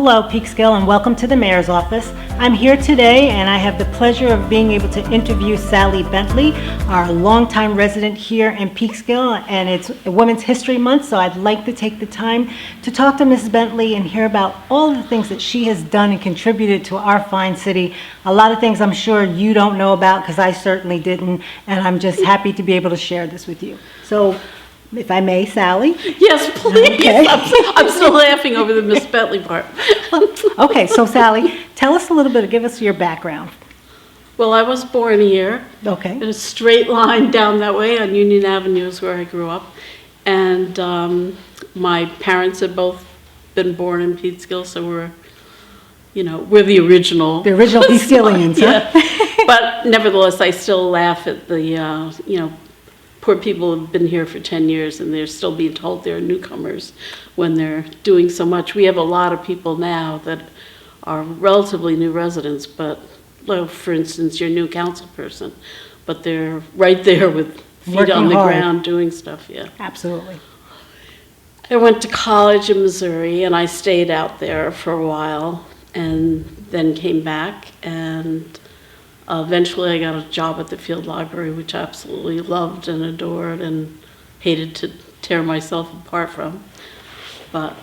Hello, Peaksville, and welcome to the Mayor's Office. I'm here today, and I have the pleasure of being able to interview Sally Bentley, our longtime resident here in Peaksville, and it's Women's History Month, so I'd like to take the time to talk to Mrs. Bentley and hear about all the things that she has done and contributed to our fine city. A lot of things I'm sure you don't know about, because I certainly didn't, and I'm just happy to be able to share this with you. So, if I may, Sally? Yes, please. Okay. I'm still laughing over the Miss Bentley part. Okay, so Sally, tell us a little bit, give us your background. Well, I was born here. Okay. In a straight line down that way on Union Avenue is where I grew up. And my parents had both been born in Peaksville, so we're the original. The original Peaksvillians, huh? Yeah. But nevertheless, I still laugh at the, poor people have been here for 10 years and they're still being told they're newcomers when they're doing so much. We have a lot of people now that are relatively new residents, but for instance, your new council person, but they're right there with feet Working on the hard. ground doing stuff, yeah. Absolutely. I went to college in Missouri and I stayed out there for a while and then came back, and eventually I got a job at the Field Library, which I absolutely loved and adored and hated to tear myself apart from. But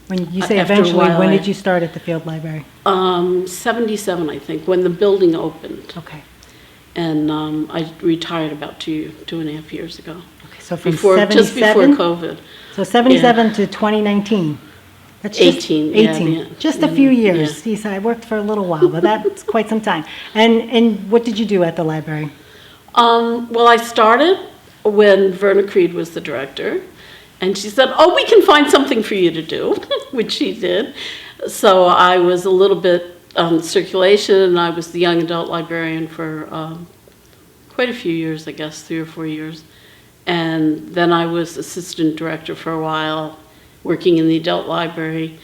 When you say after a eventually, while, when did you start at the Field Library? 77, I think, when the building opened. Okay. And I retired about two and a half years ago. Okay, so from Just before 77? COVID. So 77 to 2019. That's just 18, yeah, 18. yeah. Just a few years. Yeah. Geez, I worked for a little while, but that's quite some time. And what did you do at the library? Well, I started when Verna Creed was the director, and she said, "Oh, we can find something for you to do," which she did. So I was a little bit circulation, and I was the young adult librarian for quite a few years, I guess, 3 or 4 years. And then I was assistant director for a while, working in the adult library.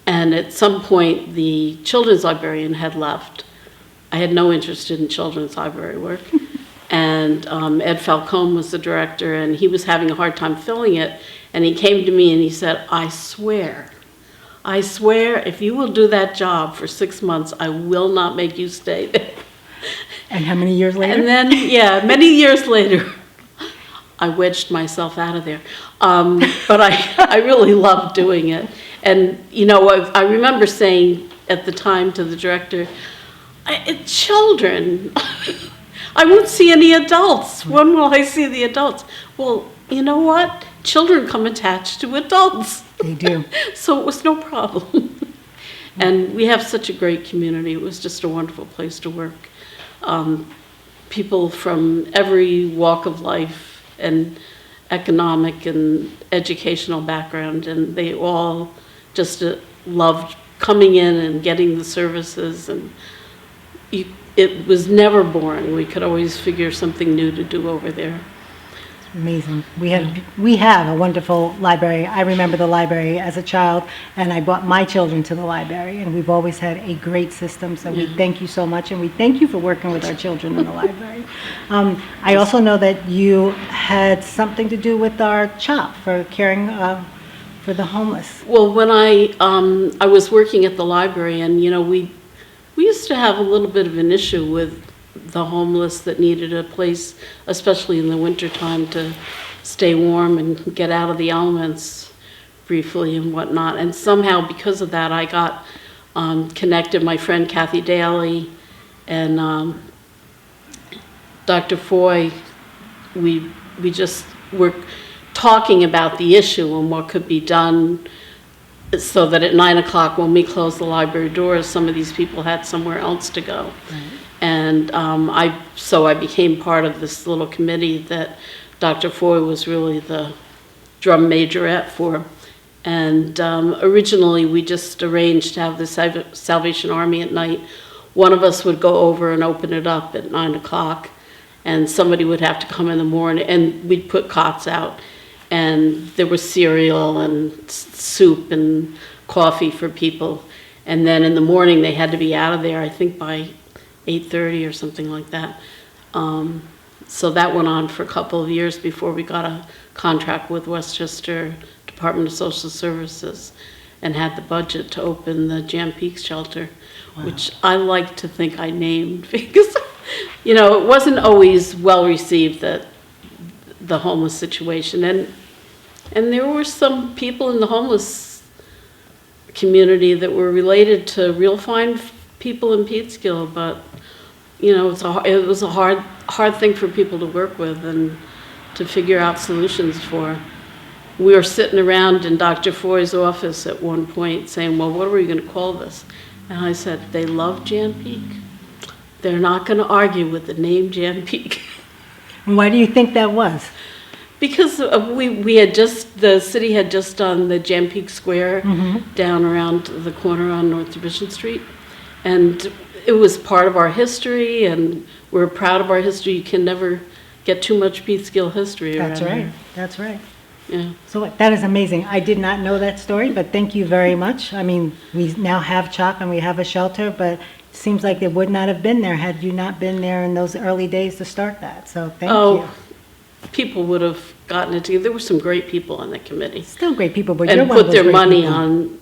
And at some point, the children's librarian had left. I had no interest in children's library work. And Ed Falcone was the director, and he was having a hard time filling it. And he came to me and he said, I swear, if you will do that job for 6 months, I will not make you stay there. And how many years later? And then, many years later, I wedged myself out of there. But I really loved doing it. And, I remember saying at the time to the director, children, I won't see any adults. When will I see the adults? Well, you know what? Children come attached to adults. They do. So it was no problem. And we have such a great community. It was just a wonderful place to work. People from every walk of life and economic and educational background, and they all just loved coming in and getting the services, and it was never boring. We could always figure something new to do over there. Amazing. We have a wonderful library. I remember the library as a child, and I brought my children to the library, and we've always had a great system, so we thank you so much, and we thank you for working with our children in the library. I also know that you had something to do with our CHOP for caring for the homeless. Well, when I was working at the library, and we used to have a little bit of an issue with the homeless that needed a place, especially in the wintertime, to stay warm and get out of the elements briefly and whatnot. And somehow, because of that, I got connected. My friend Kathy Daly and Dr. Foy, we just were talking about the issue and what could be done so that at 9 o'clock when we closed the library doors, some of these people had somewhere else to go. Right. And I became part of this little committee that Dr. Foy was really the drum majorette for. And originally we just arranged to have the Salvation Army at night. One of us would go over and open it up at 9 o'clock, and somebody would have to come in the morning, and we'd put cots out. And there was cereal and soup and coffee for people. And then in the morning they had to be out of there, I think by 8:30 or something like that. So that went on for a couple of years before we got a contract with Westchester Department of Social Services. and had the budget to open the Jam Peaks shelter, which I like to think I named because, it wasn't always well received, that the homeless situation. And there were some people in the homeless community that were related to real fine people in Peekskill, but it was a hard thing for people to work with and to figure out solutions for. We were sitting around in Dr. Foy's office at one point saying, well, what are we going to call this? And I said, they love Jan Peak. They're not going to argue with the name Jan Peak. Why do you think that was? Because the city had just done the Jan Peak Square down around the corner on North Division Street. And it was part of our history, and we're proud of our history. You can never get too much Peekskill history around That's right. here. That's right. Yeah. So that is amazing. I did not know that story, but thank you very much. I mean, we now have CHOP and we have a shelter, but it seems like it would not have been there had you not been there in those early days to start that. So thank you. People would have gotten it together. There were some great people on the committee. Still great people, but you're And one of put those their great money people.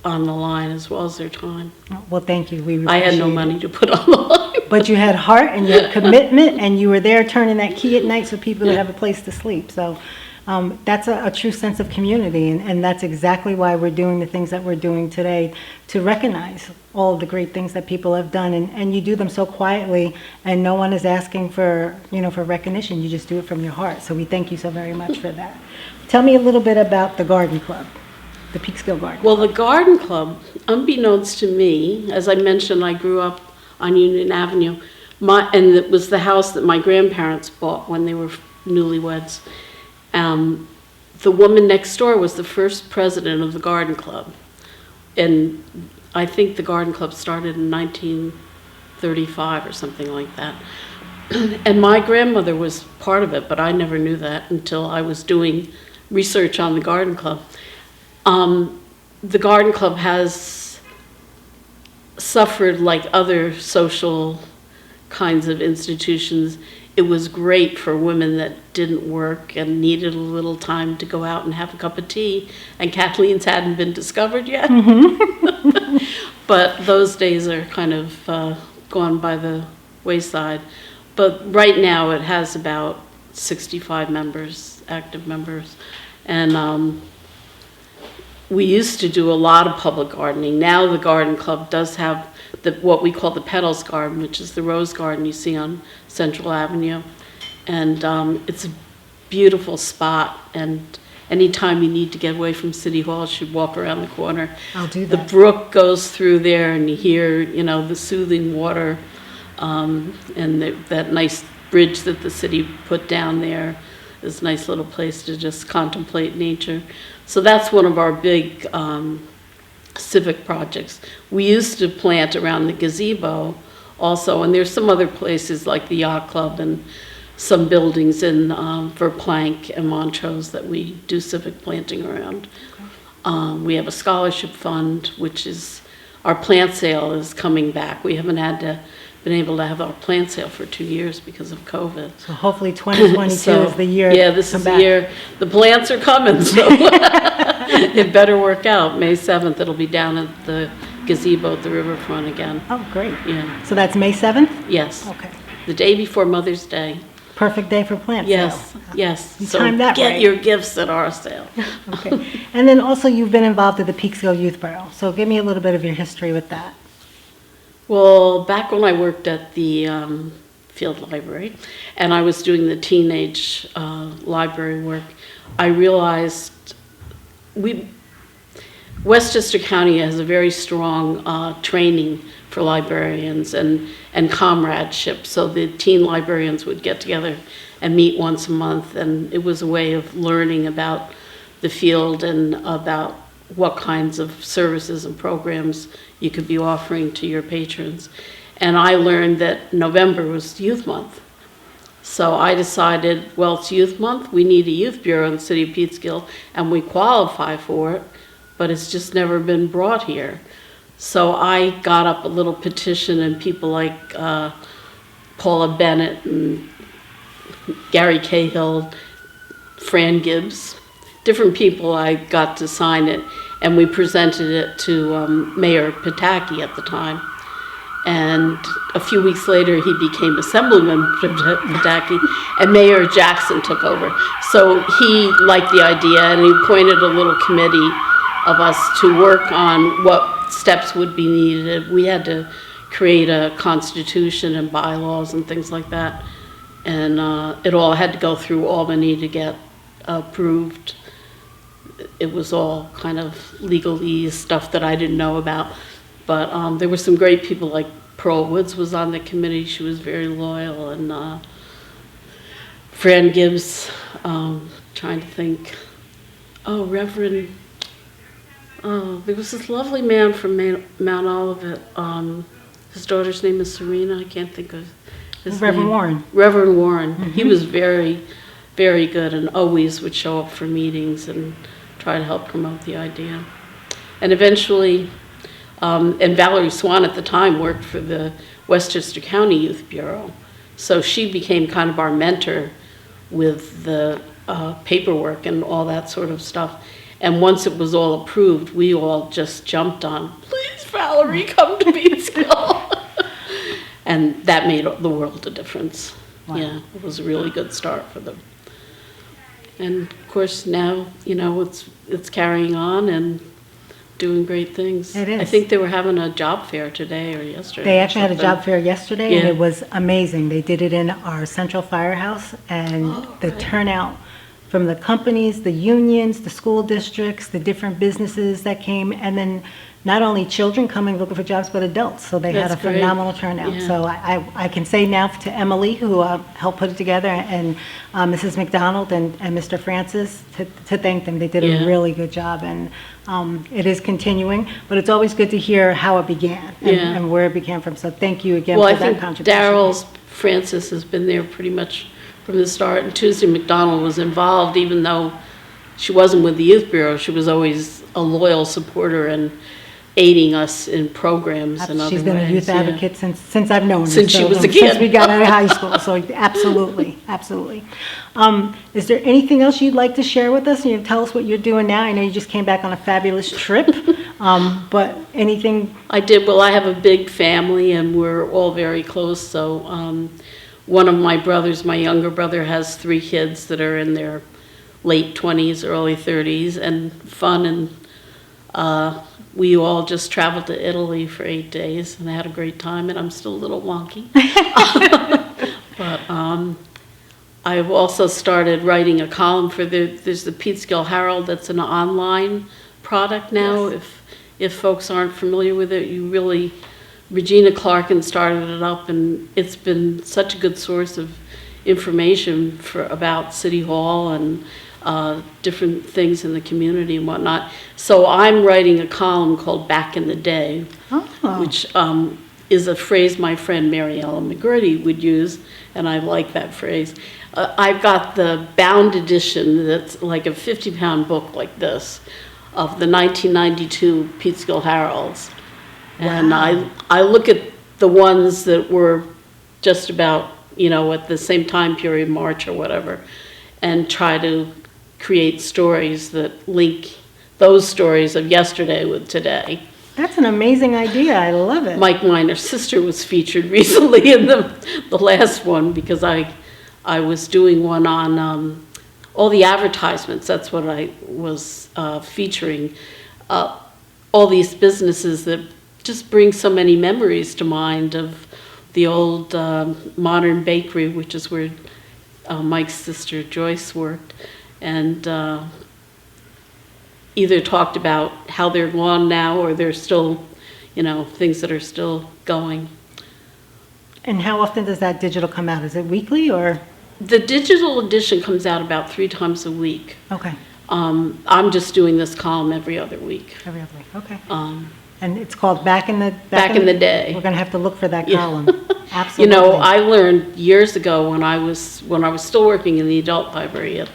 on the line as well as their time. Well, thank you. We I had no appreciate it. money to put on the line. But you had heart and you had commitment, and you were there turning that key at night so people would have a place to sleep. So that's a true sense of community, and that's exactly why we're doing the things that we're doing today, to recognize all of the great things that people have done, and you do them so quietly, and no one is asking for recognition. You just do it from your heart. So we thank you so very much for that. Tell me a little bit about the garden club, the Peekskill Garden. Well, the garden club, unbeknownst to me, as I mentioned, I grew up on Union Avenue, and it was the house that my grandparents bought when they were newlyweds. The woman next door was the first president of the garden club, and I think the garden club started in 1935 or something like that. And my grandmother was part of it, but I never knew that until I was doing research on the garden club. The garden club has suffered like other social kinds of institutions. It was great for women that didn't work and needed a little time to go out and have a cup of tea, and Kathleen's hadn't been discovered yet. But those days are kind of gone by the wayside. But right now it has about 65 members, active members. And we used to do a lot of public gardening. Now the garden club does have what we call the Petals Garden, which is the rose garden you see on Central Avenue. And it's a beautiful spot, and anytime you need to get away from City Hall, you should walk around the corner. I'll do The that. brook goes through there, and you hear, the soothing water, and that nice bridge that the city put down there is a nice little place to just contemplate nature. So that's one of our big civic projects. We used to plant around the gazebo also, and there's some other places like the Yacht Club and some buildings in Verplanck and Montrose that we do civic planting around. We have a scholarship fund, which is, our plant sale is coming back. We haven't been able to have our plant sale for 2 years because of COVID. So hopefully 2022 is the year. Yeah, this to is come the back. year. The plants are coming, so it better work out. May 7th, it'll be down at the gazebo at the riverfront again. Oh, great. Yeah, So that's May 7th? yes. Okay. The day before Mother's Day. Perfect day for plant Yes, sale. yes. You So timed that get right. your gifts at our sale. Okay. And then also you've been involved with the Peekskill Youth Bureau. So give me a little bit of your history with that. Well, back when I worked at the field library and I was doing the teenage library work, I realized Westchester County has a very strong training for librarians and comradeship. So the teen librarians would get together and meet once a month, and it was a way of learning about the field and about what kinds of services and programs you could be offering to your patrons. And I learned that November was Youth Month. So I decided, well, it's Youth Month, we need a youth bureau in the city of Peekskill, and we qualify for it, but it's just never been brought here. So I got up a little petition, and people like Paula Bennett and Gary Cahill, Fran Gibbs, different people, I got to sign it. and we presented it to Mayor Pataki at the time. And a few weeks later, he became Assemblyman Pataki, and Mayor Jackson took over. So he liked the idea, and he appointed a little committee of us to work on what steps would be needed. We had to create a constitution and bylaws and things like that. And it all had to go through Albany to get approved. It was all kind of legalese stuff that I didn't know about. But there were some great people, like Pearl Woods was on the committee. She was very loyal. And Fran Gibbs, trying to think. Oh, Reverend, there was this lovely man from Mount Olivet. His daughter's name is Serena. I can't think of his Reverend name. Warren. Reverend Warren. Mm-hmm. He was very, very good and always would show up for meetings and try to help promote the idea. And eventually, and Valerie Swan at the time worked for the Westchester County Youth Bureau. So she became kind of our mentor with the paperwork and all that sort of stuff. And once it was all approved, we all just jumped on, please, Valerie, come to Peaksville. And that made the world a difference. Wow. Yeah, it was a really good start for them. And of course now, it's carrying on and doing great things. It is. I think they were having a job fair today or yesterday. They actually had a job fair yesterday, yeah. And it was amazing. They did it in our central firehouse, and the turnout from the companies, the unions, the school districts, the different businesses that came, and then not only children coming looking for jobs, but adults. So they had a phenomenal turnout. Yeah. So I can say now to Emily, who helped put it together, and Mrs. McDonald and Mr. Francis, to thank them. They did a really good job, and it is continuing. But it's always good to hear how it began and where it began from. So thank you again for that contribution. Daryl's Francis has been there pretty much from the start, and Tuesday McDonald was involved, even though she wasn't with the Youth Bureau. She was always a loyal supporter and aiding us in programs and other ways. She's been a youth advocate since I've known her. Since she was a kid. Since we got out of high school, so absolutely, absolutely. Is there anything else you'd like to share with us? Tell us what you're doing now. I know you just came back on a fabulous trip, but anything? I did. Well, I have a big family, and we're all very close, so one of my brothers, my younger brother, has 3 kids that are in their late 20s, early 30s, and fun, and we all just traveled to Italy for 8 days, and I had a great time, and I'm still a little wonky. But I've also started writing a column for there's the Peaksville Herald. That's an online product now. Yes. If folks aren't familiar with it, Regina Clarkin started it up, and it's been such a good source of information about City Hall and different things in the community and whatnot. So I'm writing a column called Back in the Day, which is a phrase my friend Mary Ellen McGrady would use, and I like that phrase. I've got the bound edition that's like a 50-pound book like this of the 1992 Peaksville Heralds. Wow. And I look at the ones that were just about, at the same time period, March or whatever, and try to create stories that link those stories of yesterday with today. That's an amazing idea. I love it. Mike Miner's sister was featured recently in the last one, because I was doing one on all the advertisements. That's what I was featuring. All these businesses that just bring so many memories to mind of the old Modern Bakery, which is where Mike's sister Joyce worked, and either talked about how they're gone now, or they're still, things that are still going. And how often does that digital come out? Is it weekly or? The digital edition comes out about 3 times a week. Okay. I'm just doing this column every other week. Every other week, okay. And it's called Back in the Day. We're going to have to look for that column. Absolutely. I learned years ago when I was still working in the adult library,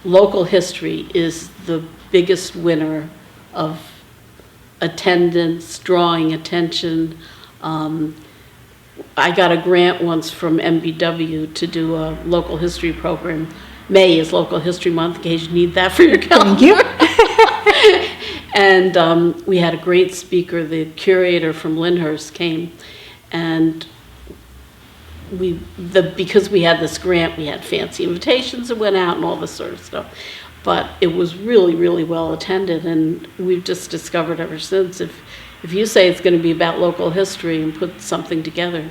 local history is the biggest winner of attendance, drawing attention. I got a grant once from MBW to do a local history program. May is Local History Month, in case you need that for your calendar. Thank you. And we had a great speaker. The curator from Lyndhurst came, and because we had this grant, we had fancy invitations that went out and all this sort of stuff. But it was really, really well attended, and we've just discovered ever since, if you say it's going to be about local history and put something together,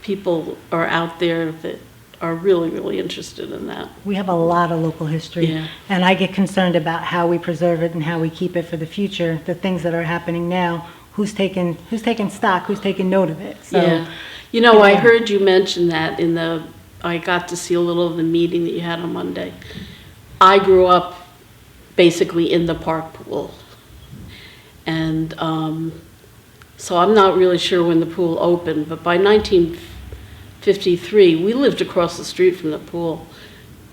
people are out there that are really, really interested in that. We have a lot of local history, Yeah. and I get concerned about how we preserve it and how we keep it for the future. The things that are happening now, who's taking stock, who's taking note of it. So, Yeah. You know, I yeah. heard you mention that I got to see a little of the meeting that you had on Monday. I grew up basically in the park pool. And so I'm not really sure when the pool opened, but by 1953, we lived across the street from the pool.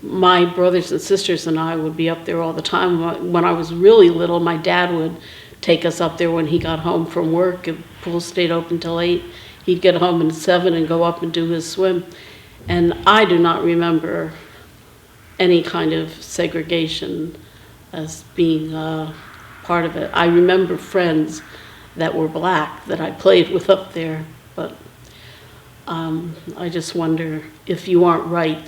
My brothers and sisters and I would be up there all the time. When I was really little, my dad would take us up there when he got home from work. The pool stayed open till 8. He'd get home at 7 and go up and do his swim. And I do not remember any kind of segregation as being part of it. I remember friends that were black that I played with up there, but I just wonder if you aren't right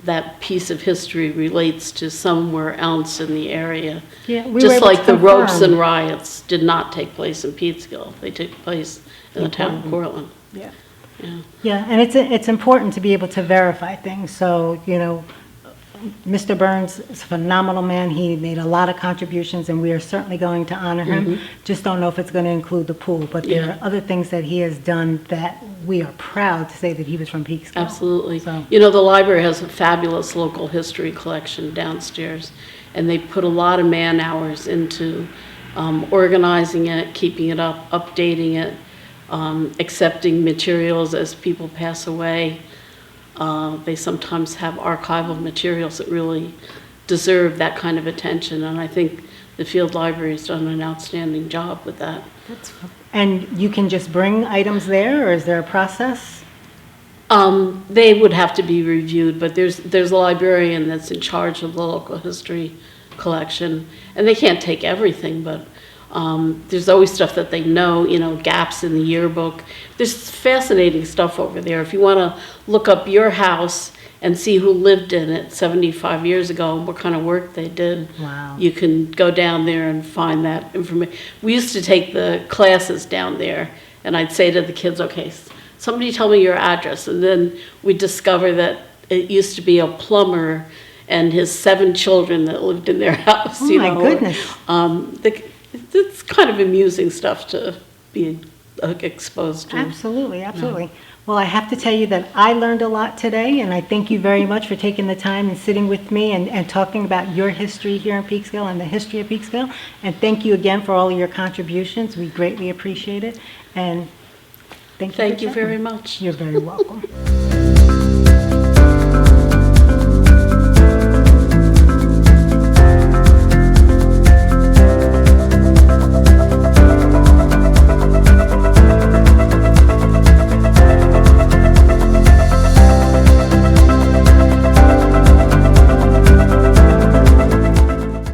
that piece of history relates to somewhere else in the area. Yeah, we were Just able like to the ropes confirm. and riots did not take place in Peaksville. They took place in the town of Portland. Yeah. Yeah. Yeah, and it's important to be able to verify things. So, Mr. Burns is a phenomenal man. He made a lot of contributions, and we are certainly going to honor him. Just don't know if it's going to include the pool, but there are other things that he has done that we are proud to say that he was from Peaksville. Absolutely. So- You know, the library has a fabulous local history collection downstairs, and they put a lot of man hours into organizing it, keeping it up, updating it, accepting materials as people pass away. They sometimes have archival materials that really deserve that kind of attention, and I think the Field Library has done an outstanding job with that. And you can just bring items there, or is there a process? They would have to be reviewed, but there's a librarian that's in charge of the local history collection, and they can't take everything, but there's always stuff that they know, gaps in the yearbook. There's fascinating stuff over there. If you want to look up your house and see who lived in it 75 years ago and what kind of work they did, Wow. you can go down there and find that information. We used to take the classes down there, and I'd say to the kids, okay, somebody tell me your address. And then we'd discover that it used to be a plumber and his 7 children that lived in their house. Oh, my goodness. It's kind of amusing stuff to be exposed to. Absolutely, absolutely. Well, I have to tell you that I learned a lot today, and I thank you very much for taking the time and sitting with me and talking about your history here in Peaksville and the history of Peaksville. And thank you again for all of your contributions. We greatly appreciate it. And thank you. Thank you very much. You're very welcome.